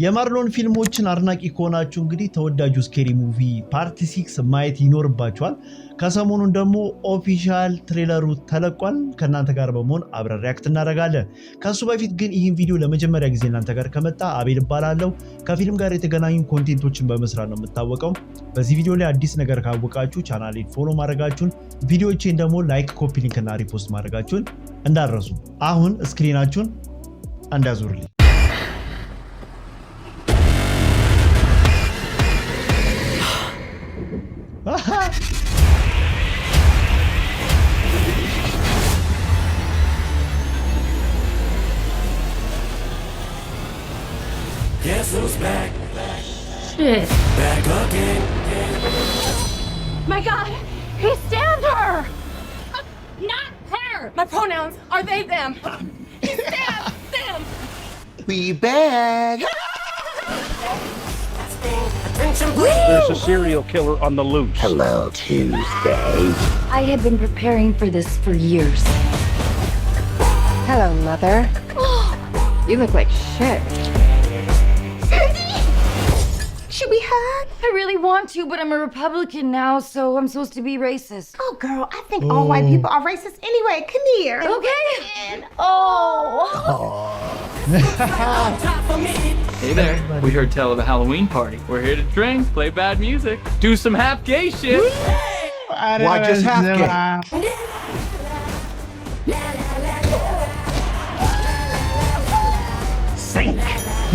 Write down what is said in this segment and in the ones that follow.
የማርሎን ፊልሞችን አድናቂ ከሆናችሁ እንግዲህ ተወዳጁ ስኬሪ ሙቪ ፓርት 6 ማየት ይኖርባችኋል። ከሰሞኑን ደግሞ ኦፊሻል ትሬለሩ ተለቋል። ከናንተ ጋር በመሆን አብረን ሪአክት እናደርጋለን። ከሱ በፊት ግን ይህን ቪዲዮ ለመጀመሪያ ጊዜ እናንተ ጋር ከመጣ አቤል እባላለሁ። ከፊልም ጋር የተገናኙ ኮንቴንቶችን በመስራት ነው የምታወቀው። በዚህ ቪዲዮ ላይ አዲስ ነገር ካወቃችሁ ቻናሌን ፎሎ ማድረጋችሁን፣ ቪዲዮዎቼን ደግሞ ላይክ፣ ኮፒ ሊንክ እና ሪፖስት ማድረጋችሁን እንዳትረሱ። አሁን ስክሪናችሁን እንዳዙሩልኝ። Guess who's back? Shit. Back again. My God, he stabbed her. Not her. My pronouns are they, them. He stabbed them. We back. There's a serial killer on the loose. Hello, Tuesday. I had been preparing for this for years. Hello, Mother. You look like shit. Should we hug? I really want to, but I'm a Republican now, so I'm supposed to be racist. Oh, girl, I think all white people are racist anyway. Come here. Okay. Oh. Hey there, we heard tell of a Halloween party. We're here to drink, play bad music, do some half gay shit. Why just half gay? Sink.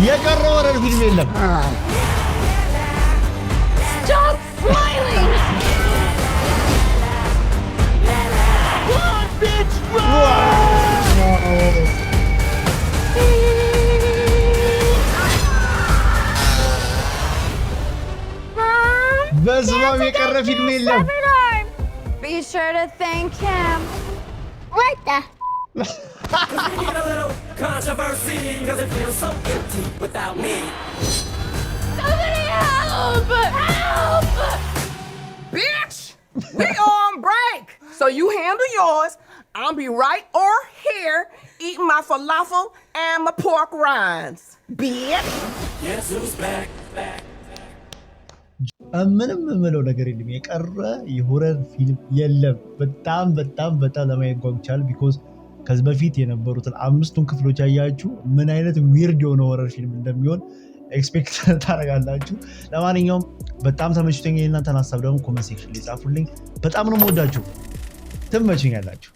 የቀረ ወረር ፊልም የለም። Stop smiling. Run, bitch, run! በስማም የቀረ ፊልም የለም። Be sure to thank him. What the? Get a little controversy, cause it feels so empty without me. Somebody help! Help! Bitch, we on break. So you handle yours. I'll be right over here eating my falafel and my pork rinds. Bitch. Guess who's back? ምንም የምለው ነገር የለም። የቀረ የሆረር ፊልም የለም። በጣም ለማየት ጓጉቻለሁ። ቢኮዝ ከዚህ በፊት የነበሩትን 5ቱን ክፍሎች ያያችሁ ምን አይነት ዊርድ የሆነ ሆረር ፊልም እንደሚሆን ኤክስፔክት ታደርጋላችሁ። ለማንኛውም በጣም ተመችቶኛል። የእናንተን ሀሳብ ደግሞ ኮመንት ሴክሽን ላይ ጻፉልኝ። በጣም ነው የምወዳችሁ። ትመችኛላችሁ።